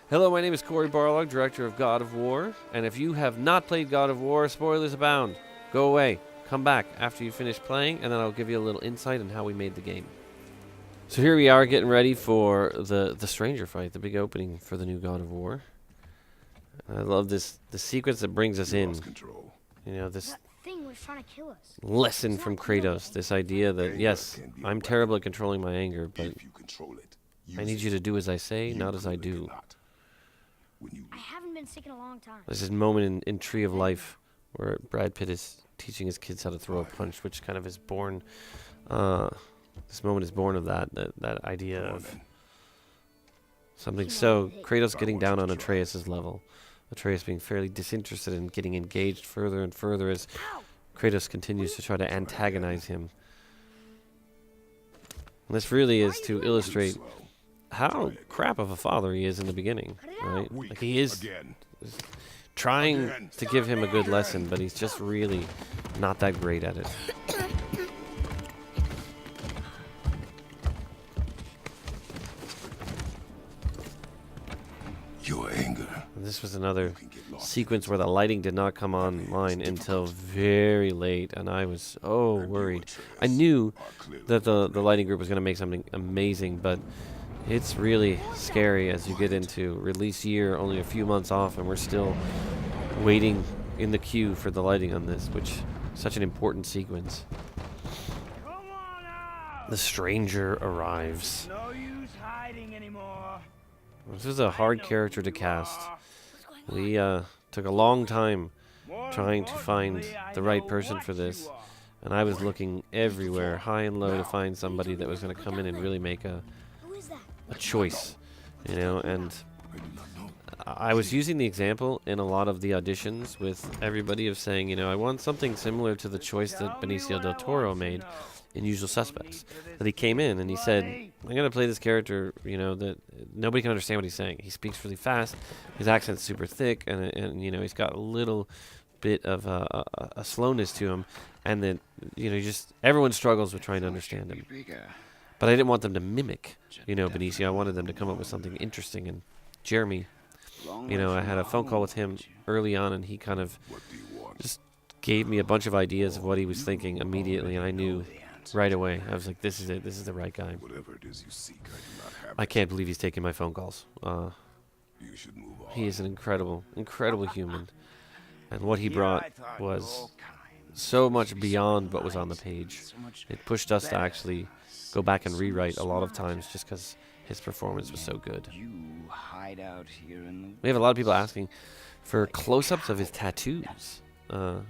Hello, my name is Corey Barlog, director of God of War, and if you have not played God of War, spoilers abound. Go away. Come back after you finish playing, and then I'll give you a little insight on how we made the game. So here we are getting ready for the stranger fight, the big opening for the new God of War. I love the sequence that brings us in. You know, this thing was trying to kill us. lesson from Kratos, this idea that, yes, I'm terrible at controlling my anger, but I need you to do as I say, not as I do. I haven't been sick in a long time. There's this moment in Tree of Life where Brad Pitt is teaching his kids how to throw a punch, which kind of is born, this moment is born of that idea of something. So Kratos getting down on Atreus' level, Atreus being fairly disinterested and getting engaged further and further as Kratos continues to try to antagonize him. And this really is to illustrate how crap of a father he is in the beginning, right? Like he is trying to give him a good lesson, but he's just really not that great at it. Your anger. And this was another sequence where the lighting did not come online until very late, and I was worried. I knew that the lighting group was going to make something amazing, but it's really scary as you get into release year, only a few months off, and we're still waiting in the queue for the lighting on this, which is such an important sequence. The stranger arrives. No use hiding anymore. This is a hard character to cast. We took a long time trying to find the right person for this, and I was looking everywhere, high and low, to find somebody that was going to come in and really make a choice, you know. And I was using the example in a lot of the auditions with everybody of saying, you know, I want something similar to the choice that Benicio del Toro made in Usual Suspects. That he came in and he said, I'm going to play this character, you know, that nobody can understand what he's saying. He speaks really fast, his accent's super thick, and you know, he's got a little bit of a slowness to him, and then, you know, just everyone struggles with trying to understand him. But I didn't want them to mimic, you know, Benicio. I wanted them to come up with something interesting. And Jeremy, you know, I had a phone call with him early on, and he kind of just gave me a bunch of ideas of what he was thinking immediately, and I knew right away. I was like, this is it. This is the right guy. I can't believe he's taking my phone calls. He is an incredible, incredible human. And what he brought was so much beyond what was on the page. It pushed us to actually go back and rewrite a lot of times just because his performance was so good. We have a lot of people asking for close-ups of his tattoos,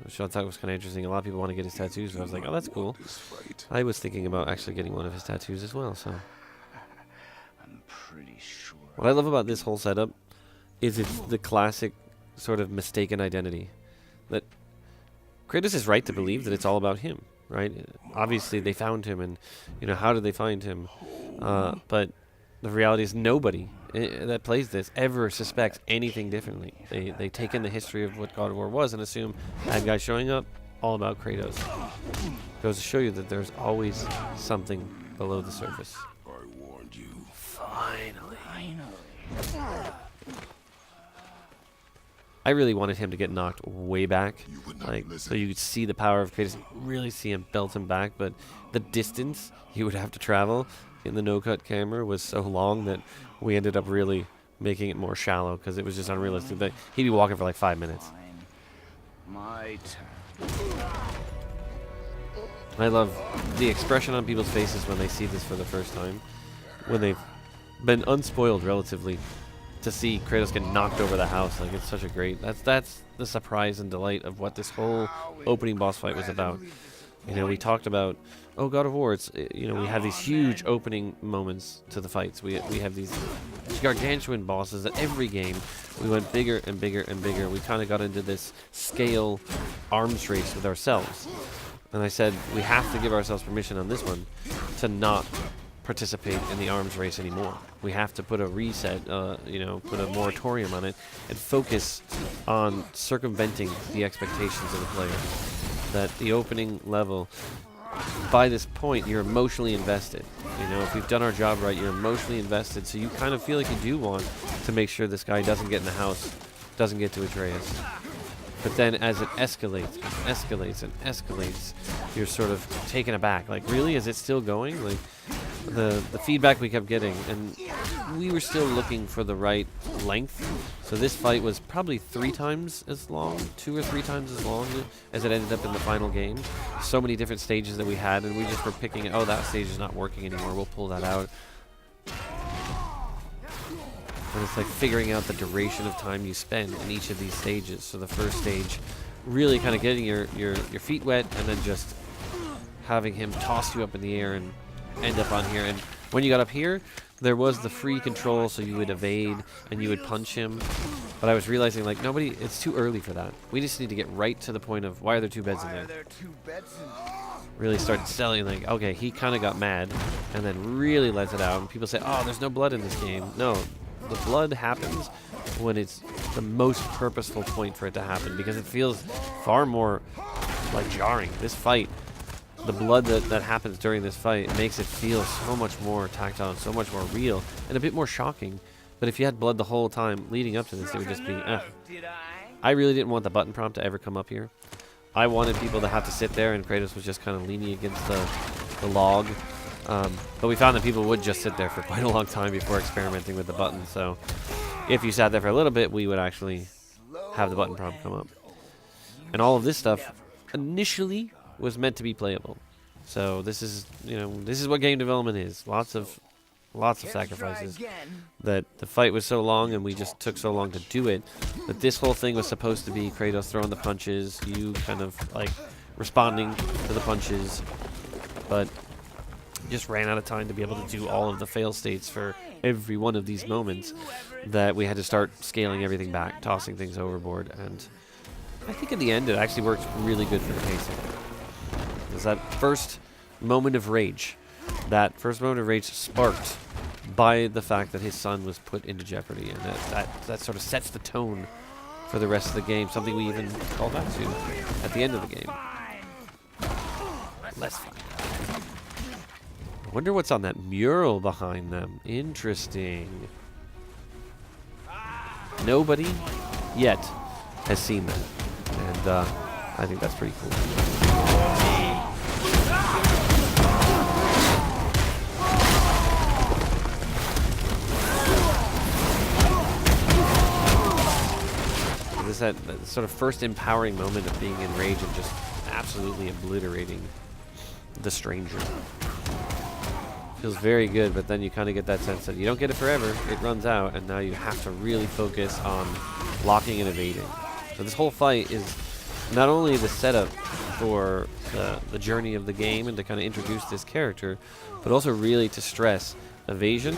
which I thought was kind of interesting. A lot of people want to get his tattoos, and I was like, oh, that's cool. I was thinking about actually getting one of his tattoos as well. So what I love about this whole setup is it's the classic sort of mistaken identity. That Kratos is right to believe that it's all about him. Right? Obviously, they found him, and, you know, how did they find him? But the reality is nobody that plays this ever suspects anything differently. They take in the history of what God of War was and assume bad guy showing up, all about Kratos. Goes to show you that there's always something below the surface. I warned you. Finally. I really wanted him to get knocked way back, like, so you could see the power of Kratos, really see him belt him back, but the distance he would have to travel in the no-cut camera was so long that we ended up really making it more shallow, because it was just unrealistic. That he'd be walking for like 5 minutes. My turn. I love the expression on people's faces when they see this for the first time, when they've been unspoiled relatively, to see Kratos get knocked over the house. Like, it's such a great, that's the surprise and delight of what this whole opening boss fight was about. You know, we talked about, God of War, it's, you know, we have these huge opening moments to the fights. We have these gargantuan bosses at every game. We went bigger and bigger and bigger. We kind of got into this scale arms race with ourselves. And I said, we have to give ourselves permission on this one to not participate in the arms race anymore. We have to put a reset, you know, put a moratorium on it, and focus on circumventing the expectations of the player. That the opening level by this point, you're emotionally invested. You know, if we've done our job right, you're emotionally invested, so you kind of feel like you do want to make sure this guy doesn't get in the house, doesn't get to Atreus. But then as it escalates and escalates and escalates, you're sort of taken aback. Like, really? Is it still going? Like, the feedback we kept getting, and we were still looking for the right length. So this fight was probably 3 times as long, 2 or 3 times as long as it ended up in the final game. So many different stages that we had, and we just were picking, oh, that stage is not working anymore, we'll pull that out. And it's like figuring out the duration of time you spend in each of these stages. So the first stage, really kind of getting your feet wet, and then just having him toss you up in the air and end up on here. And when you got up here, there was the free control, so you would evade and you would punch him. But I was realizing, like, it's too early for that. We just need to get right to the point of, why are there 2 beds in there? Really start selling, like, okay, he kind of got mad, and then really lets it out. And people say, oh, there's no blood in this game. No. The blood happens when it's the most purposeful point for it to happen, because it feels far more like jarring. This fight, the blood that happens during this fight makes it feel so much more tactile and so much more real and a bit more shocking. But if you had blood the whole time leading up to this, it would just be, I really didn't want the button prompt to ever come up here. I wanted people to have to sit there, and Kratos was just kind of leaning against the log. But we found that people would just sit there for quite a long time before experimenting with the button. So if you sat there for a little bit, we would actually have the button prompt come up. And all of this stuff initially was meant to be playable. So this is, this is what game development is. Lots of sacrifices. That the fight was so long and we just took so long to do it, that this whole thing was supposed to be Kratos throwing the punches, you kind of like responding to the punches, but just ran out of time to be able to do all of the fail states for every one of these moments, that we had to start scaling everything back, tossing things overboard. And I think in the end it actually worked really good for the pacing. Because that first moment of rage sparked by the fact that his son was put into jeopardy, and that sort of sets the tone for the rest of the game, something we even call back to at the end of the game. Less fun. Wonder what's on that mural behind them. Interesting. Nobody yet has seen that, and I think that's pretty cool. This that sort of first empowering moment of being in rage and just absolutely obliterating the stranger. Feels very good, but then you kind of get that sense that you don't get it forever. It runs out, and now you have to really focus on blocking and evading. So this whole fight is not only the setup for the journey of the game and to kind of introduce this character, but also really to stress evasion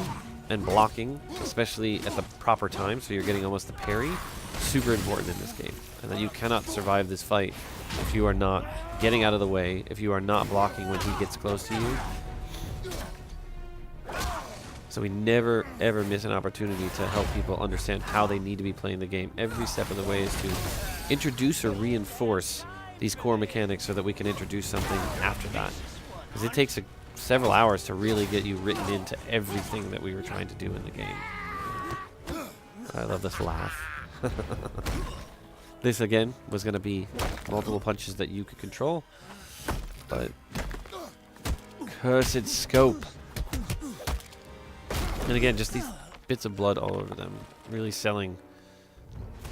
and blocking, especially at the proper time, so you're getting almost the parry. Super important in this game, and that you cannot survive this fight if you are not getting out of the way, if you are not blocking when he gets close to you. So we never ever miss an opportunity to help people understand how they need to be playing the game. Every step of the way is to introduce or reinforce these core mechanics so that we can introduce something after that. Because it takes several hours to really get you written into everything that we were trying to do in the game. I love this laugh. This again was going to be multiple punches that you could control, but cursed scope. And again, just these bits of blood all over them, really selling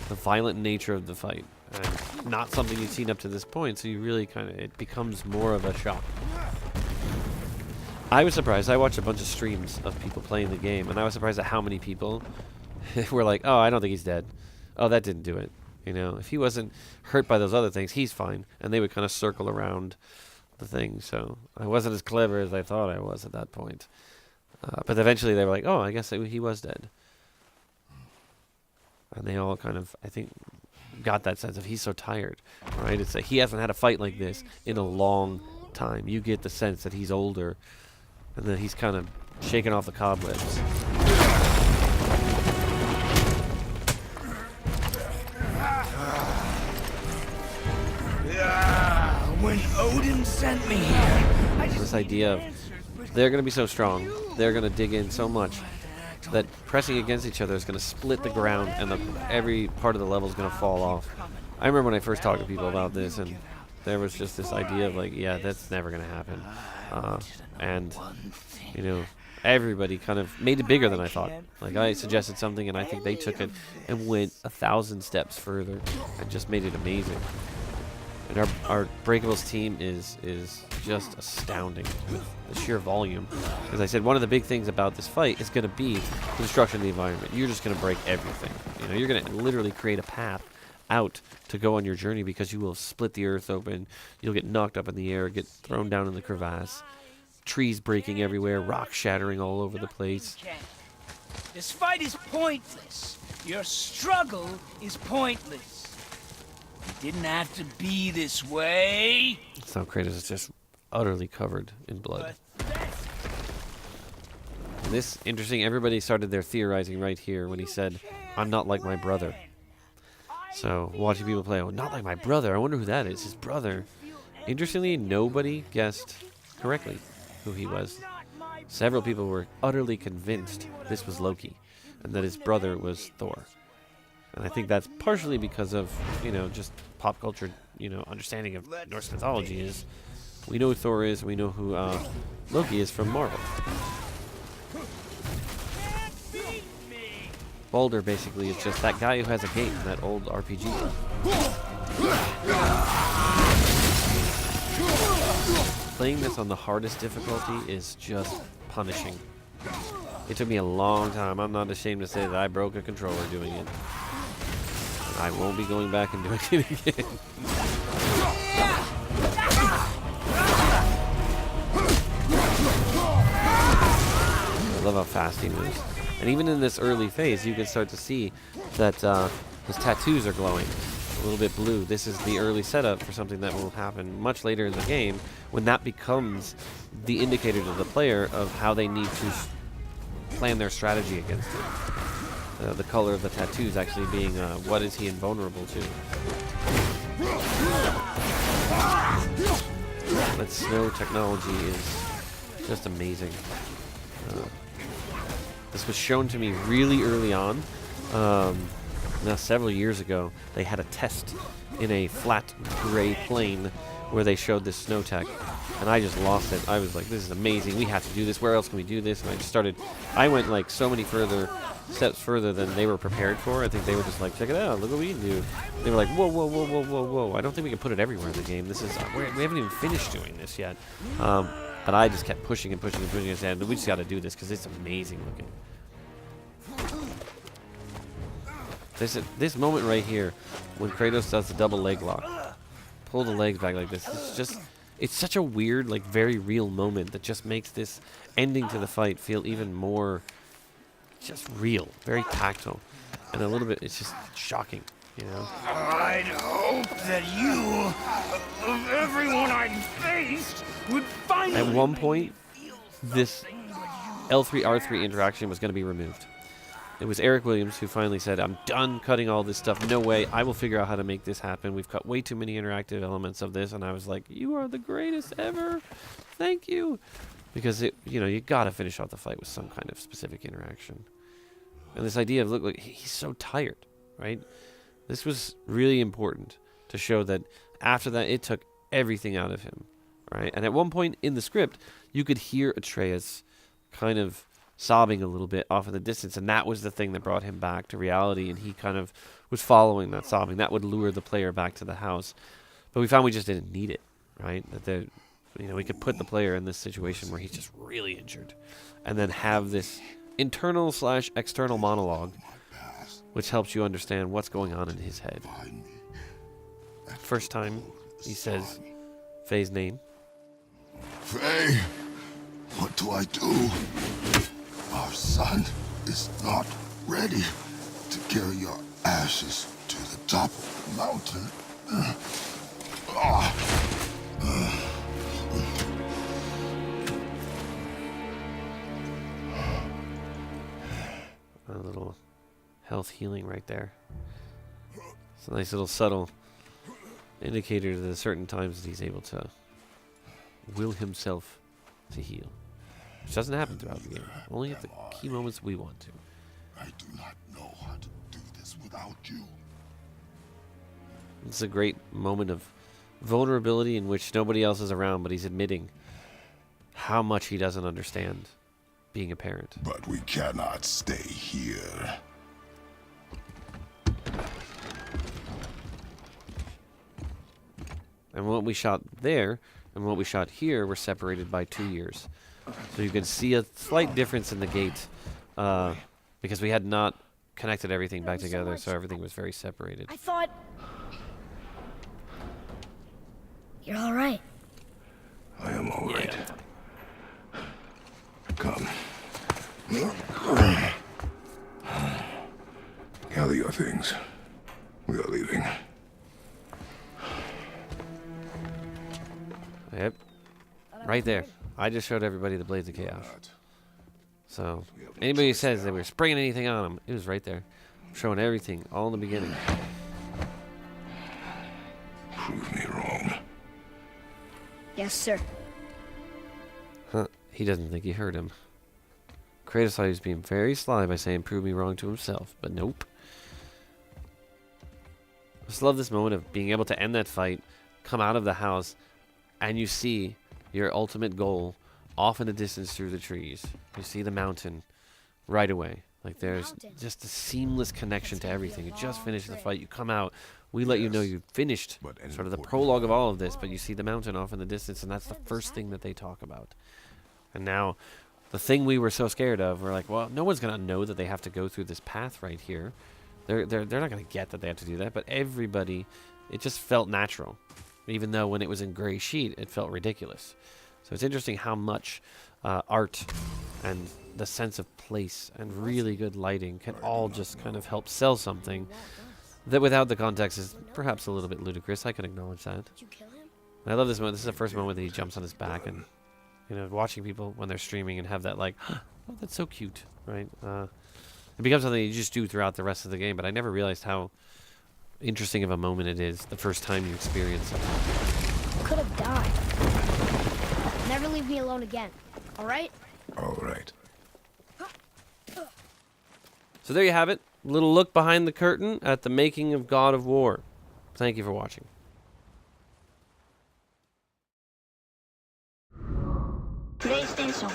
the violent nature of the fight. And not something you've seen up to this point, so you really it becomes more of a shock. I was surprised. I watched a bunch of streams of people playing the game, and I was surprised at how many people were like, oh, I don't think he's dead. Oh, that didn't do it. If he wasn't hurt by those other things, he's fine. And they would kind of circle around the thing. So I wasn't as clever as I thought I was at that point. But eventually they were like, oh, I guess he was dead. And they all kind of, I think, got that sense of he's so tired, right? It's like he hasn't had a fight like this in a long time. You get the sense that he's older and that he's kind of shaking off the cobwebs. When Odin sent me here, I just This idea of they're going to be so strong, they're going to dig in so much that pressing against each other is going to split the ground, and every part of the level is going to fall off. I remember when I first talked to people about this, and there was just this idea of like, yeah, that's never going to happen. And, you know, everybody kind of made it bigger than I thought. Like, I suggested something, and I think they took it and went 1,000 steps further and just made it amazing. And our Breakables team is just astounding with the sheer volume. As I said, one of the big things about this fight is going to be the destruction of the environment. You're just going to break everything. You know, you're going to literally create a path out to go on your journey because you will split the earth open. You'll get knocked up in the air, get thrown down in the crevasse. Trees breaking everywhere, rocks shattering all over the place. This fight is pointless. Your struggle is pointless. It didn't have to be this way. So Kratos is just utterly covered in blood. This interesting. Everybody started their theorizing right here when he said, "I'm not like my brother." So watching people play, "Oh, not like my brother. I wonder who that is." His brother. Interestingly, nobody guessed correctly who he was. Several people were utterly convinced this was Loki, and that his brother was Thor. And I think that's partially because of, you know, just pop culture, you know, understanding of Norse mythology is we know who Thor is, we know who Loki is from Marvel. Baldur basically is just that guy who has a cape in that old RPG. Playing this on the hardest difficulty is just punishing. It took me a long time. I'm not ashamed to say that I broke a controller doing it. I won't be going back and doing it again. I love how fast he moves. And even in this early phase, you can start to see that his tattoos are glowing a little bit blue. This is the early setup for something that will happen much later in the game when that becomes the indicator to the player of how they need to plan their strategy against it. The color of the tattoos actually being what is he invulnerable to. That snow technology is just amazing. This was shown to me really early on. Now several years ago, they had a test in a flat gray plain where they showed this snow tech, and I just lost it. I was like, this is amazing. We have to do this. Where else can we do this? And I just started. I went like so many steps further than they were prepared for. I think they were just like, check it out, look what we can do. They were like, whoa, whoa, whoa, whoa, whoa, whoa. I don't think we can put it everywhere in the game. This is we haven't even finished doing this yet. But I just kept pushing and pushing and pushing and saying, we just got to do this because it's amazing looking. This moment right here, when Kratos does the double leg lock, pull the legs back like this, it's such a weird, like very real moment that just makes this ending to the fight feel even more just real, very tactile, and a little bit, it's just shocking, you know? I'd hope that you, of everyone I'd faced, would finally... At one point, this L3-R3 interaction was going to be removed. It was Eric Williams who finally said, I'm done cutting all this stuff. No way. I will figure out how to make this happen. We've cut way too many interactive elements of this. And I was like, you are the greatest ever. Thank you. Because, you got to finish off the fight with some kind of specific interaction. And this idea of, look, he's so tired, right? This was really important to show that after that, it took everything out of him, right? And at one point in the script, you could hear Atreus kind of sobbing a little bit off in the distance, and that was the thing that brought him back to reality, and he kind of was following that sobbing. That would lure the player back to the house. But we found we just didn't need it, right? That we could put the player in this situation where he's just really injured, and then have this internal/external monologue, which helps you understand what's going on in his head. First time he says Faye's name. Faye, what do I do? Our son is not ready to carry your ashes to the top of the mountain. A little health healing right there. It's a nice little subtle indicator that at certain times that he's able to will himself to heal. Which doesn't happen throughout the game. Only at the key moments we want to. I do not know how to do this without you. It's a great moment of vulnerability in which nobody else is around, but he's admitting how much he doesn't understand being a parent. But we cannot stay here. And what we shot there and what we shot here were separated by 2 years. So you can see a slight difference in the gate because we had not connected everything back together, so everything was very separated. I thought... You're all right. I am all right. Come. Gather your things. We are leaving. Yep. Right there. I just showed everybody the Blades of Chaos. So, anybody who says they were spraying anything on them, it was right there. Showing everything, all in the beginning. Prove me wrong. Yes, sir. Huh. He doesn't think he heard him. Kratos thought he was being very sly by saying prove me wrong to himself, but nope. I just love this moment of being able to end that fight, come out of the house, and you see your ultimate goal off in the distance through the trees. You see the mountain right away. Like there's just a seamless connection to everything. You just finished the fight, you come out, we let you know you finished sort of the prologue of all of this, but you see the mountain off in the distance, and that's the first thing that they talk about. And now, the thing we were so scared of, we're like, well, no one's going to know that they have to go through this path right here. They're not going to get that they have to do that, but everybody, it just felt natural. Even though when it was in gray sheet, it felt ridiculous. So it's interesting how much art and the sense of place and really good lighting can all just kind of help sell something that without the context is perhaps a little bit ludicrous. I can acknowledge that. Did you kill him? And I love this moment. This is the first moment that he jumps on his back, and you know, watching people when they're streaming and have that like, oh, that's so cute, right? It becomes something you just do throughout the rest of the game. But I never realized how interesting of a moment it is the first time you experience it. Could have died. Never leave me alone again. All right? All right. So there you have it. A little look behind the curtain at the making of God of War. Thank you for watching. PlayStation